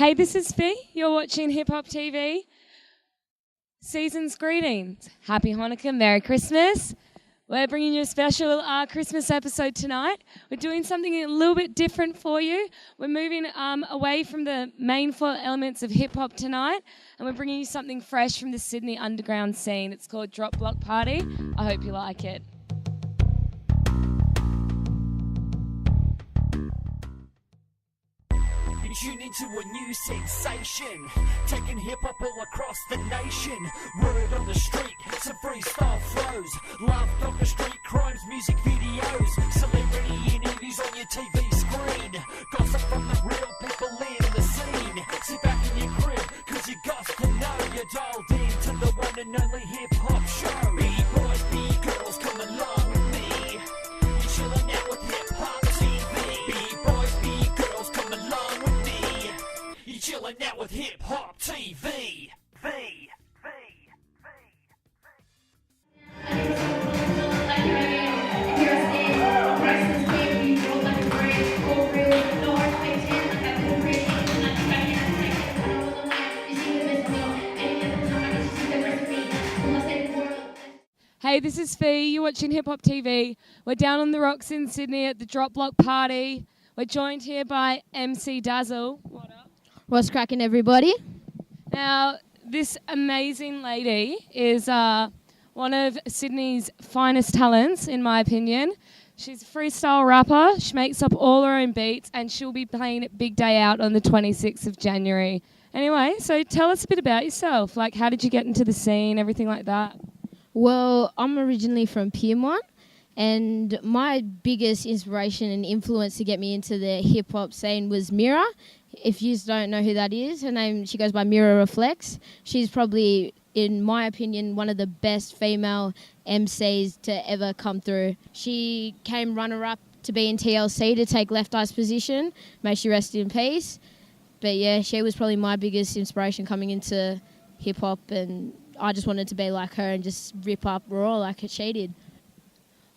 Hey, this is Fee. You're watching Hip Hop TV. Season's greetings. Happy Hanukkah, Merry Christmas. We're bringing you a special Christmas episode tonight. We're doing something a little bit different for you. We're moving away from the main four elements of hip hop tonight, and we're bringing you something fresh from the Sydney underground scene. It's called Drop Block Party. I hope you like it. Tune into a new sensation, taking hip-hop all across the nation. Word on the street, some freestyle flows, love doctor street crimes, music videos, celebrity interviews on your TV screen, gossip from the real people in the scene. Sit back in your crib, cause you got to know you're dialed in to the one and only hip-hop show. B-boys, B-girls, come along with me, you're chilling out with hip-hop TV. B-boys, B-girls, come along with me, you're chilling out with Hip Hop TV. Hey, this is Fee. You're watching Hip Hop TV. We're down on the rocks in Sydney at the Drop Block Party. We're joined here by MC Dazzle. What up? What's cracking, everybody? Now, this amazing lady is one of Sydney's finest talents, in my opinion. She's a freestyle rapper. She makes up all her own beats, and she'll be playing at Big Day Out on the 26th of January. Anyway, so tell us a bit about yourself. Like, how did you get into the scene, everything like that? Well, I'm originally from Pyrmont, and my biggest inspiration and influence to get me into the hip-hop scene was Mira. If you don't know who that is, she goes by Mira Reflex. She's probably, in my opinion, one of the best female MCs to ever come through. She came runner-up to be in TLC to take Left Eye's position. May she rest in peace. But yeah, she was probably my biggest inspiration coming into hip-hop, and I just wanted to be like her and just rip up raw like she did.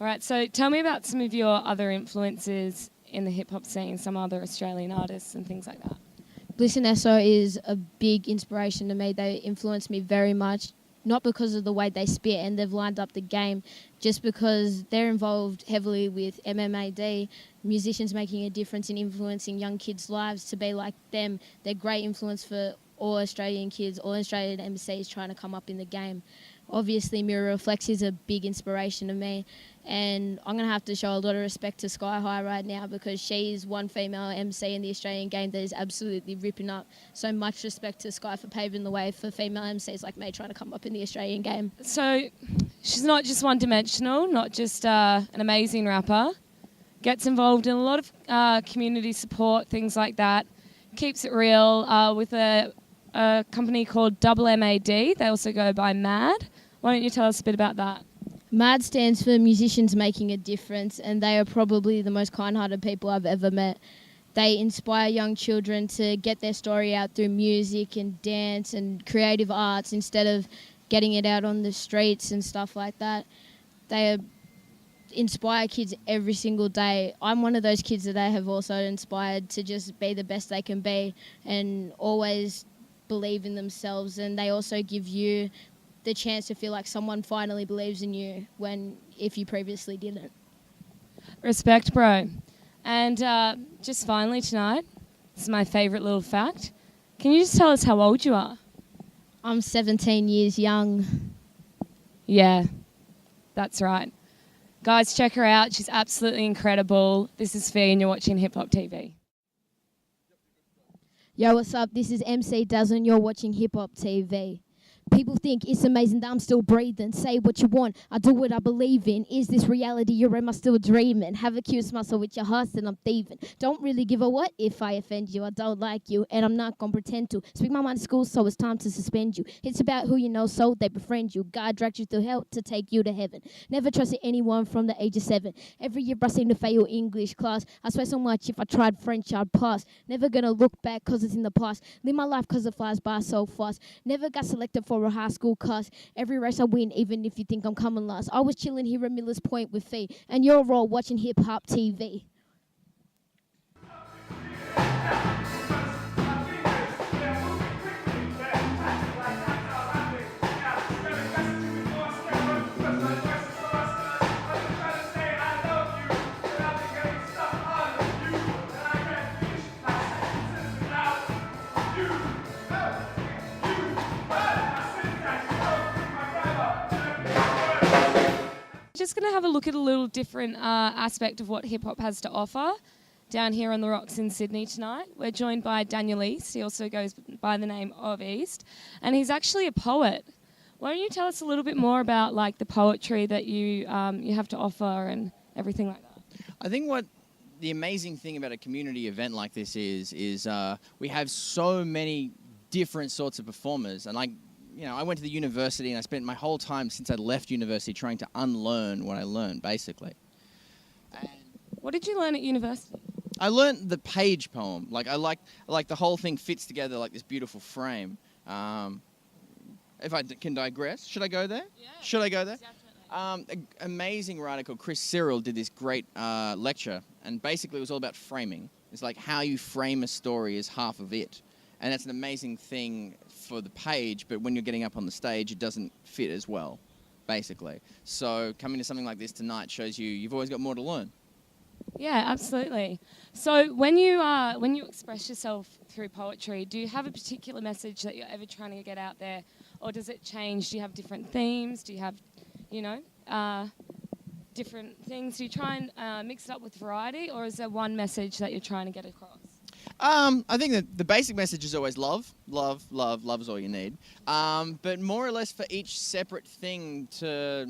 All right, so tell me about some of your other influences in the hip-hop scene, some other Australian artists and things like that. Bliss and Esso is a big inspiration to me. They influenced me very much, not because of the way they spit and they've lined up the game, just because they're involved heavily with MMAD, musicians making a difference in influencing young kids' lives to be like them. They're great influence for all Australian kids, all Australian MCs trying to come up in the game. Obviously, Mirror Reflex is a big inspiration to me, and I'm going to have to show a lot of respect to Sky High right now because she's one female MC in the Australian game that is absolutely ripping up. So much respect to Sky for paving the way for female MCs like me trying to come up in the Australian game. So she's not just one-dimensional, not just an amazing rapper, gets involved in a lot of community support, things like that, keeps it real with a company called Double MAD. They also go by MAD. Why don't you tell us a bit about that? MAD stands for Musicians Making a Difference, and they are probably the most kind-hearted people I've ever met. They inspire young children to get their story out through music and dance and creative arts instead of getting it out on the streets and stuff like that. They inspire kids every single day. I'm one of those kids that they have also inspired to just be the best they can be and always believe in themselves, and they also give you the chance to feel like someone finally believes in you if you previously didn't. Respect, bro. And just finally tonight, this is my favourite little fact. Can you just tell us how old you are? I'm 17 years young. Yeah, that's right. Guys, check her out. She's absolutely incredible. This is Fee and you're watching Hip Hop TV. Yo, what's up? This is MC Dazzle and you're watching Hip Hop TV. People think it's amazing that I'm still breathing. Say what you want, I do what I believe in. Is this reality or am I still dreaming? Have a cute muscle with your heart and I'm thieving. Don't really give a what if I offend you. I don't like you and I'm not gonna pretend to. Speak my mind in school, so it's time to suspend you. It's about who you know, so they befriend you. God dragged you through hell to take you to heaven. Never trusted anyone from the age of 7. Every year I seem to fail English class. I swear so much if I tried French I'd pass. Never gonna look back cause it's in the past. Live my life cause it flies by so fast. Never got selected for a high school class. Every race I win, even if you think I'm coming last. I was chilling here at Miller's Point with Fee, and you're all watching Hip Hop TV. Just going to have a look at a little different aspect of what hip hop has to offer down here on the rocks in Sydney tonight. We're joined by Daniel East. He also goes by the name of East, and he's actually a poet. Why don't you tell us a little bit more about like the poetry that you have to offer and everything like that? I think what the amazing thing about a community event like this is we have so many different sorts of performers, and I went to the university and I spent my whole time since I left university trying to unlearn what I learned, basically. And what did you learn at university? I learned the page poem. I like the whole thing fits together like this beautiful frame. If I can digress, should I go there? Yeah. Should I go there? Definitely. An amazing writer called Chris Cyril did this great lecture, and basically it was all about framing. It's like how you frame a story is half of it. And that's an amazing thing for the page, but when you're getting up on the stage, it doesn't fit as well, basically. So coming to something like this tonight shows you've always got more to learn. Yeah, absolutely. So when you express yourself through poetry, do you have a particular message that you're ever trying to get out there, or does it change? Do you have different themes? Do you have, different things? Do you try and mix it up with variety, or is there one message that you're trying to get across? I think that the basic message is always love. Love, love, love is all you need. But more or less for each separate thing to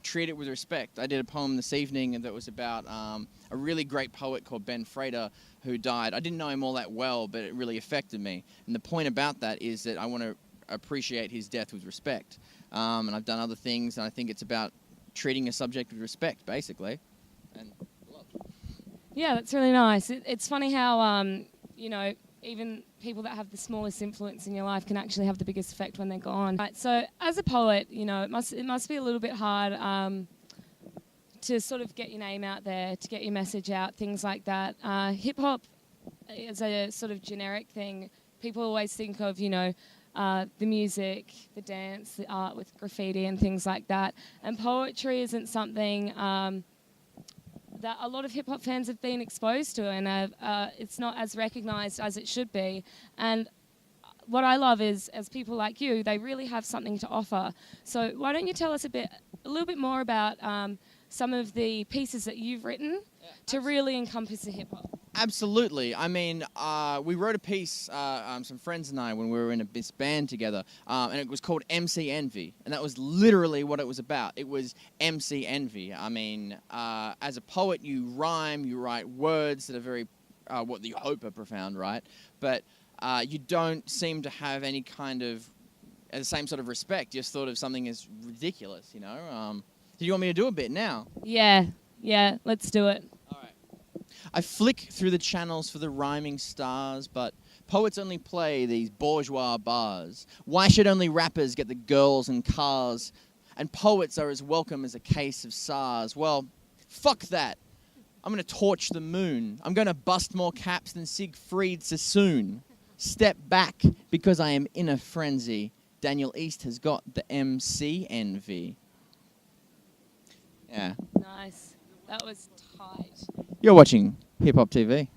treat it with respect. I did a poem this evening that was about a really great poet called Ben Frater who died. I didn't know him all that well, but it really affected me. And the point about that is that I want to appreciate his death with respect. And I've done other things, and I think it's about treating a subject with respect, basically. And love. Yeah, that's really nice. It's funny how, even people that have the smallest influence in your life can actually have the biggest effect when they're gone. Right, so as a poet, it must be a little bit hard to sort of get your name out there, to get your message out, things like that. Hip-hop is a sort of generic thing. People always think of, the music, the dance, the art with graffiti and things like that. And poetry isn't something that a lot of hip-hop fans have been exposed to, and it's not as recognised as it should be. And what I love is, as people like you, they really have something to offer. So why don't you tell us a little bit more about some of the pieces that you've written to really encompass the hip-hop? Absolutely. I mean, we wrote a piece, some friends and I, when we were in this band together, and it was called MC Envy, and that was literally what it was about. It was MC Envy. I mean, as a poet, you rhyme, you write words that are very, what you hope are profound, right? But you don't seem to have any kind of the same sort of respect. You just thought of something as ridiculous, Do you want me to do a bit now? Yeah, let's do it. I flick through the channels for the rhyming stars, but poets only play these bourgeois bars. Why should only rappers get the girls and cars, and poets are as welcome as a case of SARS? Well, fuck that. I'm going to torch the moon. I'm going to bust more caps than Siegfried Sassoon. Step back, because I am in a frenzy. Daniel East has got the MC envy. Yeah. Nice. That was tight. You're watching Hip Hop TV.